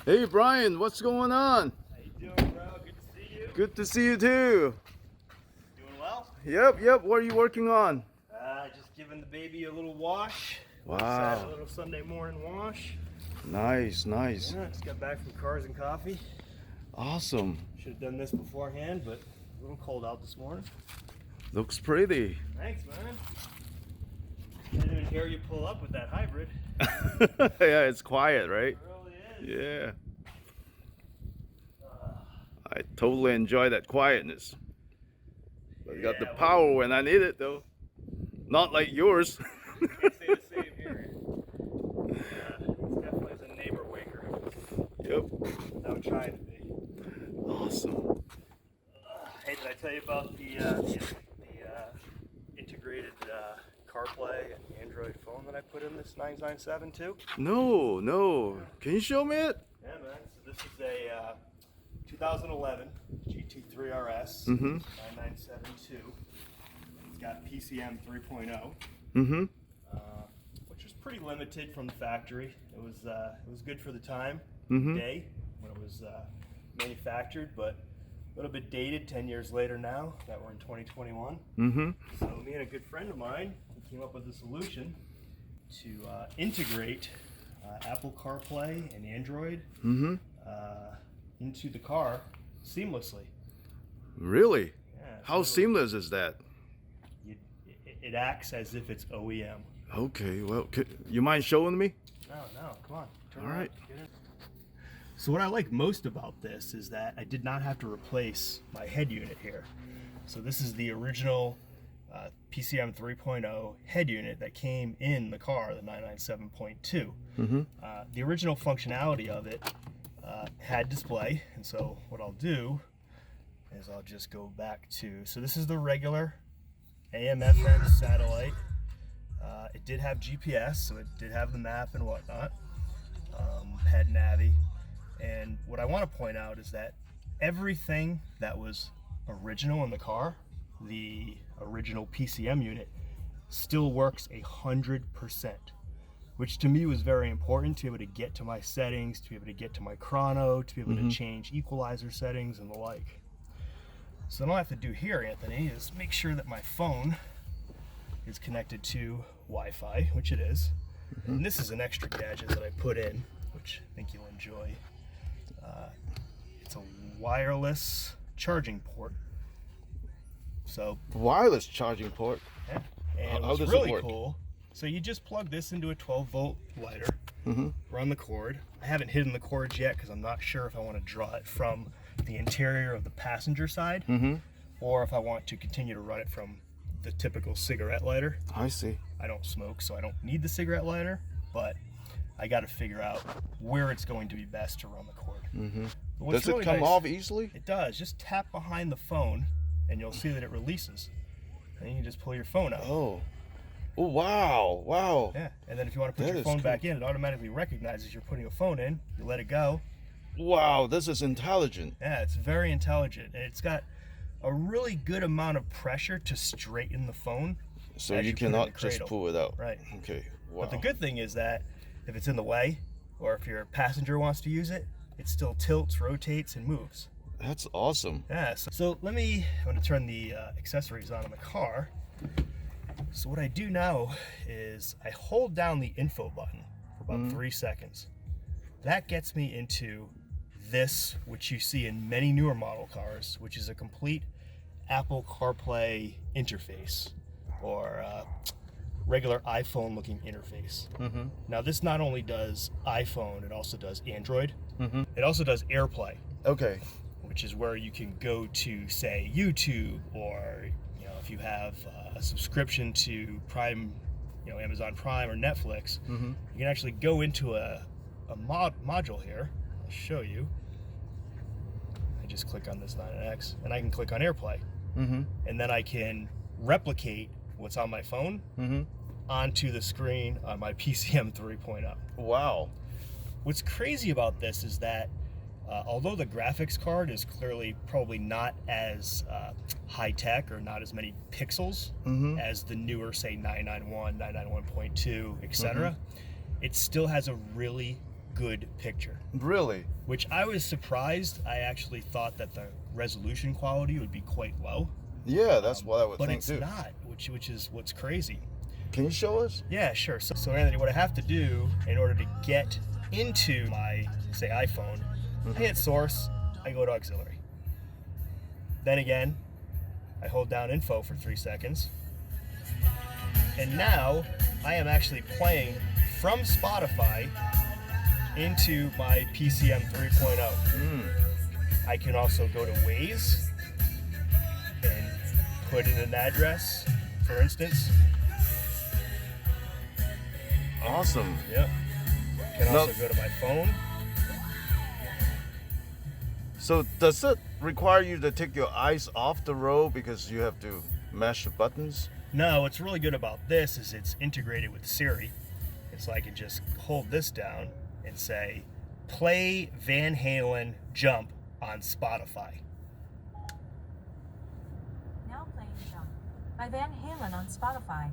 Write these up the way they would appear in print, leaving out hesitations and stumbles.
Hey Brian, what's going on? How you doing, bro? Good to see you. Good to see you too. Doing well? Yep. What are you working on? Just giving the baby a little wash. Wow. A little Sunday morning wash. Nice. Yeah, just got back from Cars and Coffee. Awesome. Should have done this beforehand, but a little cold out this morning. Looks pretty. Thanks, man. Didn't even hear you pull up with that hybrid. Yeah, it's quiet, right? It really is. Yeah. I totally enjoy that quietness. But I got the Yeah, power when I need it though. Not like yours. Can't say the same here. It's definitely a neighbor waker. Yep. I'm trying to be. Awesome. Hey, did I tell you about the integrated CarPlay and Android phone that I put in this 997 too? No. Can you show me it? Yeah, man. So this is a 2011 GT3 RS 9972. It's got PCM 3.0, which was pretty limited from the factory. It was good for the time, day when it was manufactured, but a little bit dated 10 years later now that we're in 2021. So me and a good friend of mine, we came up with a solution to integrate Apple CarPlay and Android into the car seamlessly. Really? Yeah, How seamless is that? It acts as if it's OEM. Okay, well, you mind showing me? No, come on. Turn All around, right. get in. So what I like most about this is that I did not have to replace my head unit here. So this is the original PCM 3.0 head unit that came in the car, the 997.2. The original functionality of it had display, and so what I'll do is I'll just go back to, so this is the regular AM FM satellite. It did have GPS, so it did have the map and whatnot, had Navi. And what I want to point out is that everything that was original in the car, the original PCM unit, still works 100%, which to me was very important to be able to get to my settings, to be able to get to my chrono, to be able to change equalizer settings and the like. So all I have to do here, Anthony, is make sure that my phone is connected to Wi-Fi, which it is. And this is an extra gadget that I put in, which I think you'll enjoy. It's a wireless charging port. So Wireless charging port. yeah, and How it's does it really work? cool. So you just plug this into a 12-volt lighter, run the cord. I haven't hidden the cords yet because I'm not sure if I want to draw it from the interior of the passenger side, or if I want to continue to run it from the typical cigarette lighter. I see. I don't smoke, so I don't need the cigarette lighter, but I got to figure out where it's going to be best to run the cord. But what's Does it really come nice- off easily? It does. Just tap behind the phone, and you'll see that it releases. And you can just pull your phone out. Oh, wow. Yeah, and then if you want to put That your is phone cool. back in, it automatically recognizes you're putting a phone in. You let it go. Wow, this is intelligent. Yeah, it's very intelligent, and it's got a really good amount of pressure to straighten the phone. So as you you put it in cannot the just cradle. pull it out. Right. Okay, wow. But the good thing is that if it's in the way, or if your passenger wants to use it, it still tilts, rotates, and moves. That's awesome. Yeah, so I'm going to turn the accessories on in the car. So what I do now is I hold down the info button for about 3 seconds. That gets me into this, which you see in many newer model cars, which is a complete Apple CarPlay interface, or regular iPhone looking interface. Now this not only does iPhone, it also does Android. It also does AirPlay, Okay. which is where you can go to, say, YouTube, or if you have a subscription to Prime, Amazon Prime or Netflix, you can actually go into a module here. I'll show you. I just click on this 9X, and I can click on AirPlay, and then I can replicate what's on my phone onto the screen on my PCM 3.0. Wow. What's crazy about this is that although the graphics card is clearly probably not as high-tech or not as many pixels as the newer, say, 991, 991.2, etc., it still has a really good picture. Really? Which I was surprised. I actually thought that the resolution quality would be quite low. Yeah, that's what I would think too. But it's not, which is what's crazy. Can you show us? Yeah, sure. So Anthony, what I have to do in order to get into my, say, iPhone, I hit source, I go to auxiliary. Then again, I hold down info for 3 seconds. And now I am actually playing from Spotify into my PCM 3.0. I can also go to Waze and put in an address, for instance. Awesome. Yep. Can also go to my phone. So does it require you to take your eyes off the road because you have to mash the buttons? No, what's really good about this is it's integrated with Siri. And so I can just hold this down and say, play Van Halen Jump on Spotify. Now playing Jump by Van Halen on Spotify.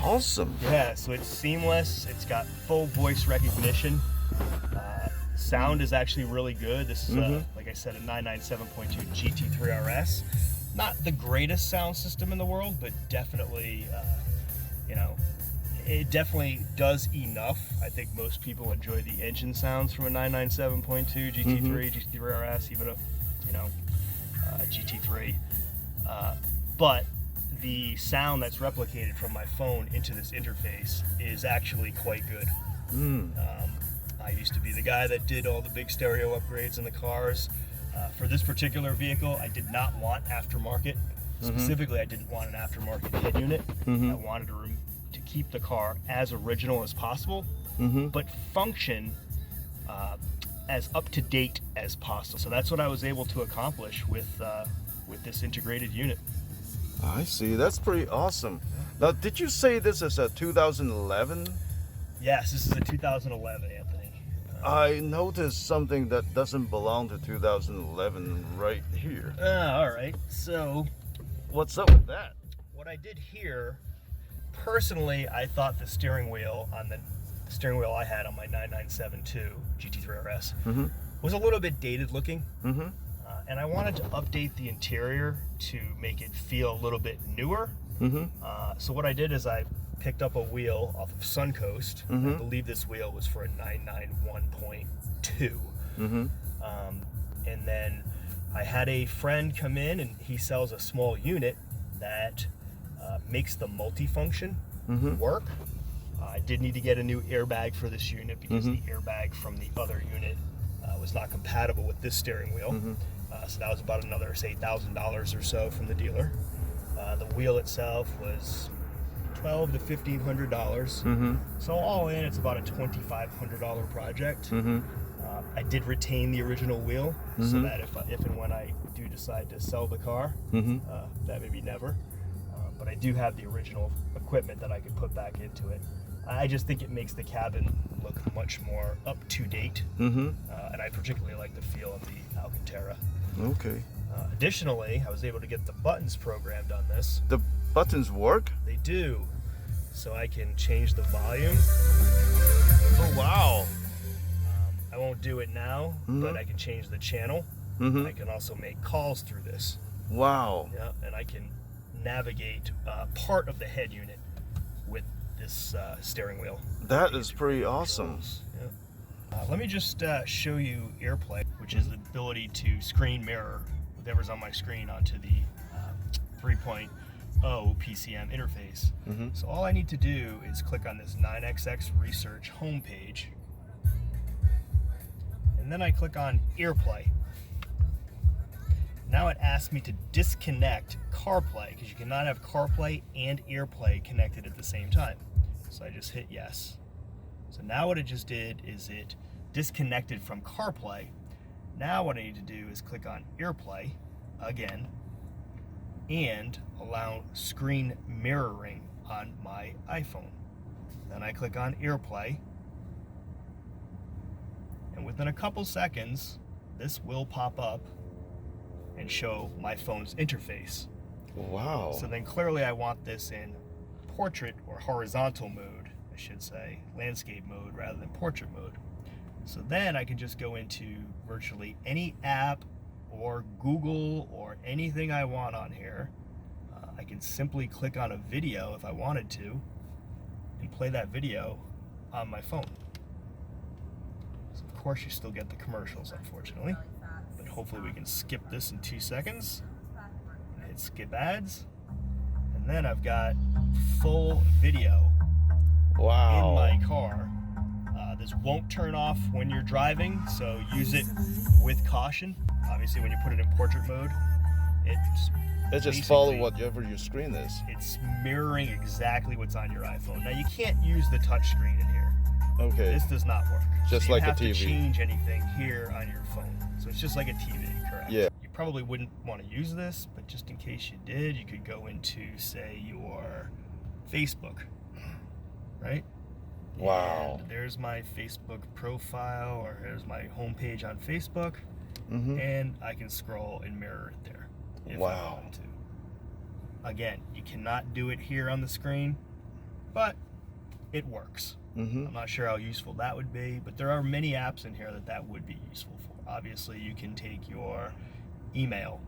Awesome. Yeah, so it's seamless. It's got full voice recognition. Sound is actually really good. This is, like I said, a 997.2 GT3 RS. Not the greatest sound system in the world, but definitely, it definitely does enough. I think most people enjoy the engine sounds from a 997.2 GT3, GT3 RS, even a, GT3. But the sound that's replicated from my phone into this interface is actually quite good. I used to be the guy that did all the big stereo upgrades in the cars. For this particular vehicle, I did not want aftermarket. Specifically, I didn't want an aftermarket head unit. I wanted to keep the car as original as possible, but function as up-to-date as possible. So that's what I was able to accomplish with this integrated unit. I see. That's pretty awesome. Now, did you say this is a 2011? Yes, this is a 2011, Anthony. I noticed something that doesn't belong to 2011 right here. All right. So What's up with that? what I did here, personally, I thought the steering wheel on the steering wheel I had on my 997.2 GT3 RS was a little bit dated looking. And I wanted to update the interior to make it feel a little bit newer. So what I did is I picked up a wheel off of Suncoast. I believe this wheel was for a 991.2. And then I had a friend come in and he sells a small unit that makes the multifunction work. I did need to get a new airbag for this unit because the airbag from the other unit was not compatible with this steering wheel. So that was about another, say, $1,000 or so from the dealer. The wheel itself was $1,200 to $1,500. So all in, it's about a $2,500 project. I did retain the original wheel so that if and when I do decide to sell the car, that may be never. But I do have the original equipment that I could put back into it. I just think it makes the cabin look much more up to date, and I particularly like the feel of the Alcantara. Okay. Additionally, I was able to get the buttons programmed on this. The buttons work? They do. So I can change the volume. Oh, wow. I won't do it now, but I can change the channel. I can also make calls through this. Wow. Yeah, and I can navigate part of the head unit with this steering wheel. That is pretty awesome. Yeah. Let me just show you AirPlay, which is the ability to screen mirror whatever's on my screen onto the 3.0 PCM interface. So all I need to do is click on this 9XX Research homepage, and then I click on AirPlay. Now it asks me to disconnect CarPlay because you cannot have CarPlay and AirPlay connected at the same time. So I just hit yes. So now what it just did is it disconnected from CarPlay. Now what I need to do is click on AirPlay again and allow screen mirroring on my iPhone. Then I click on AirPlay, and within a couple seconds this will pop up and show my phone's interface. Wow. So then clearly I want this in portrait or horizontal mode, I should say, landscape mode rather than portrait mode. So then I can just go into virtually any app or Google or anything I want on here. I can simply click on a video if I wanted to and play that video on my phone. So of course you still get the commercials, unfortunately, but hopefully we can skip this in 2 seconds. Hit skip ads, and then I've got full video Wow. in my car. This won't turn off when you're driving, so use it with caution. Obviously, when you put it in portrait mode, It just basically follow whatever your screen is. it's mirroring exactly what's on your iPhone. Now you can't use the touch screen in here. Okay. This does not work. Just so you like a have to TV. change anything here on your phone. So it's just like a TV, correct? Yeah. You probably wouldn't want to use this, but just in case you did, you could go into, say, your Facebook, right? Wow. And there's my Facebook profile, or here's my homepage on Facebook, Mm-hmm. and I can scroll and mirror it there if I Wow. wanted to. Again, you cannot do it here on the screen, but it works. Mm-hmm. I'm not sure how useful that would be, but there are many apps in here that would be useful for. Obviously, you can take your email,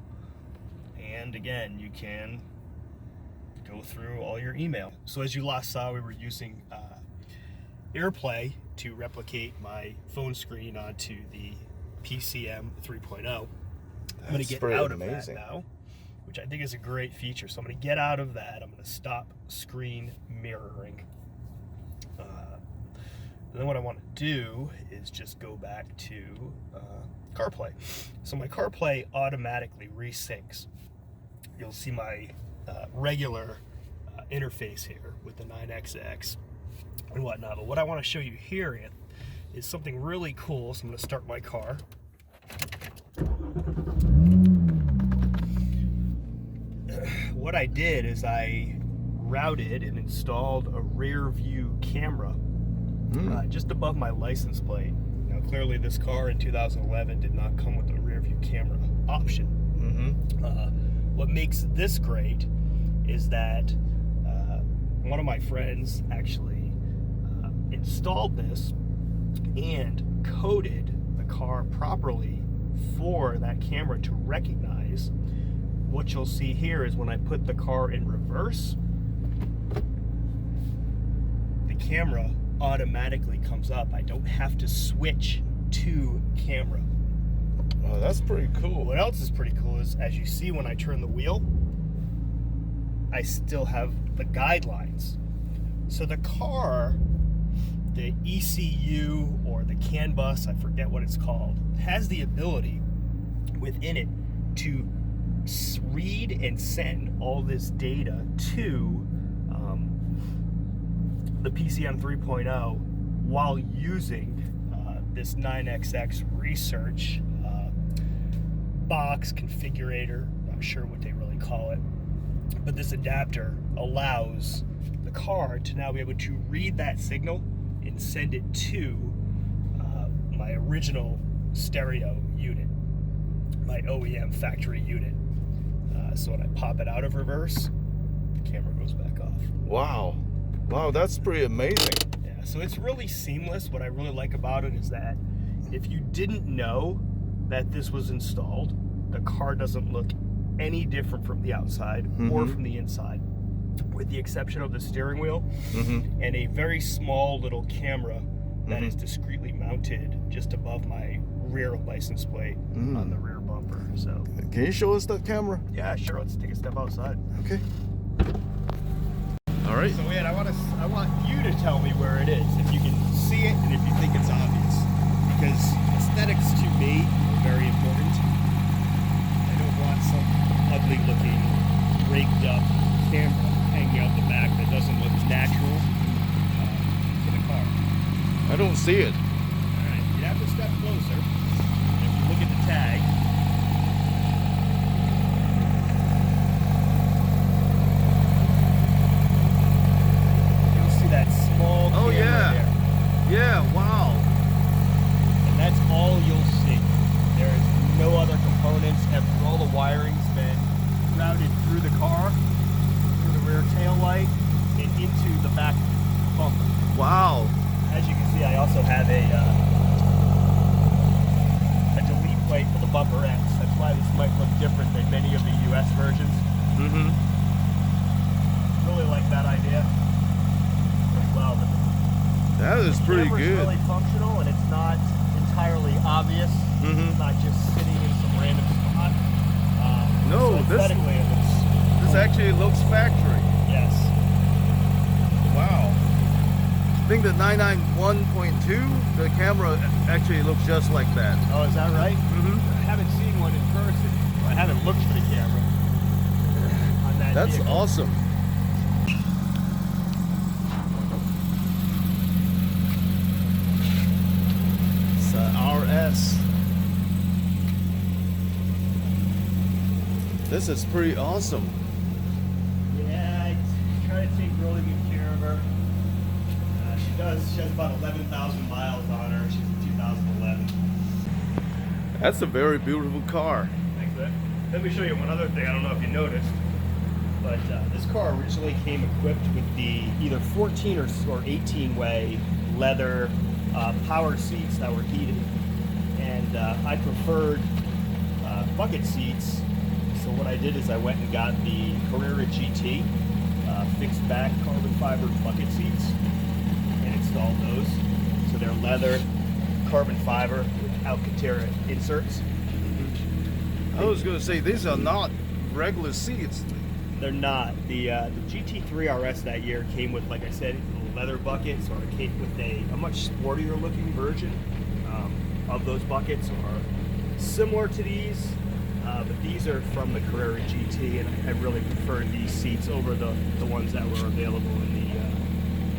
and again, you can go through all your email. So as you last saw, we were using AirPlay to replicate my phone screen onto the PCM 3.0. I'm going to That's get pretty out of amazing. that now, which I think is a great feature. So I'm going to get out of that. I'm going to stop screen mirroring. Then what I want to do is just go back to CarPlay. So my CarPlay automatically resyncs. You'll see my regular interface here with the 9XX and whatnot. But what I want to show you here is something really cool. So I'm going to start my car. What I did is I routed and installed a rear view camera just above my license plate. Now clearly this car in 2011 did not come with a rear view camera option. Mm-hmm. What makes this great is that one of my friends actually installed this and coded the car properly for that camera to recognize. What you'll see here is when I put the car in reverse, the camera automatically comes up. I don't have to switch to camera. Oh, that's pretty cool. What else is pretty cool is, as you see when I turn the wheel, I still have the guidelines. So the car, the ECU or the CAN bus, I forget what it's called, has the ability within it to read and send all this data to the PCM 3.0 while using this 9XX research box configurator. I'm not sure what they really call it, but this adapter allows the car to now be able to read that signal and send it to my original stereo unit, my OEM factory unit. So when I pop it out of reverse, the camera goes back off. Wow. Wow, that's pretty amazing. Yeah, so it's really seamless. What I really like about it is that if you didn't know that this was installed, the car doesn't look any different from the outside or from the inside, with the exception of the steering wheel and a very small little camera that is discreetly mounted just above my rear license plate on the rear bumper. So Can you show us that camera? yeah, sure. Let's take a step outside. Okay. All right. So Ed, I want you to tell me where it is, if you can see it and if you think it's obvious, because aesthetics to me are very important. I don't want some ugly-looking, raked-up camera hanging out the back that doesn't look natural to the car. I don't see it. All right, you have to step closer. And if you look at the tag. That small camera there. Yeah, wow. And that's all you'll see. There is no other components. All the wiring's been routed through the car back bumper. Wow. As you can see, I also have a delete plate for the bumper X. That's why this might look different than many of the US versions. Mm-hmm. Really like that idea as well. But That is pretty camera's good. really functional, and it's not entirely obvious. Mm-hmm. It's not just sitting in some random spot. No, so aesthetically it looks This actually looks factory. yes. Wow. I think the 991.2, the camera actually looks just like that. Oh, is that right? Mm-hmm. I haven't seen one in person. I haven't looked for the camera on that That's vehicle. awesome. It's RS. This is pretty awesome. Yeah, I try to take really good care of her. She has about 11,000 miles on her. She's a 2011. That's a very beautiful car. Thanks, Vic. Let me show you one other thing. I don't know if you noticed, but this car originally came equipped with the either 14 or 18 way leather power seats that were heated, and I preferred bucket seats. So what I did is I went and got the Carrera GT fixed back carbon fiber bucket seats and installed those. So they're leather, carbon fiber with Alcantara inserts. I was going to say, these are not regular seats. They're not. The GT3 RS that year came with, like I said, a leather bucket, so it came with a much sportier looking version of those buckets, or similar to these, but these are from the Carrera GT, and I really preferred these seats over the ones that were available in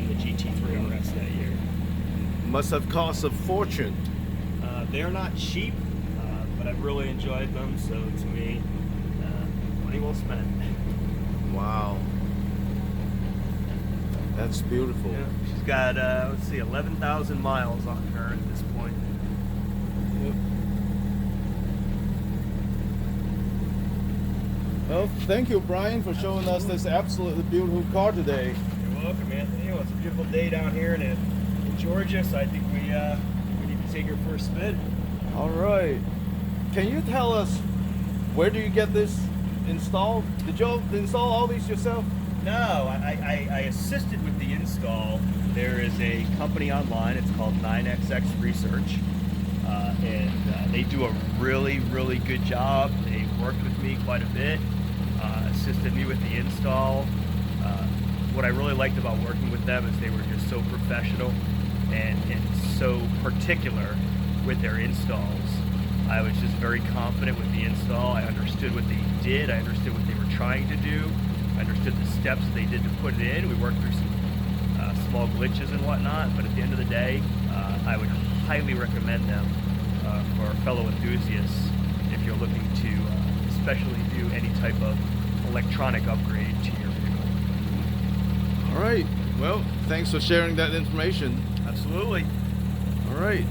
the GT3 RS that year. Must have cost a fortune. They're not cheap, but I've really enjoyed them, so to me, money well spent. Wow. That's beautiful. Yeah, she's got, let's see, 11,000 miles on her at this point. Yep. Well, thank you, Brian, for showing us this absolutely beautiful car today. You're welcome, Anthony. Well, it's a beautiful day down here in Georgia, so I think we need to take her for a spin. All right. Can you tell us, where do you get this installed? Did you install all these yourself? No, I assisted with the install. There is a company online. It's called 9XX Research, and they do a really, really good job. They worked with me quite a bit, assisted me with the install. What I really liked about working with them is they were just so professional and so particular with their installs. I was just very confident with the install. I understood what they did. I understood what they were trying to do. I understood the steps that they did to put it in. We worked through some small glitches and whatnot, but at the end of the day, I would highly recommend them for fellow enthusiasts if you're looking to especially do any type of electronic upgrade to your vehicle. All right. Well, thanks for sharing that information. Absolutely. All right.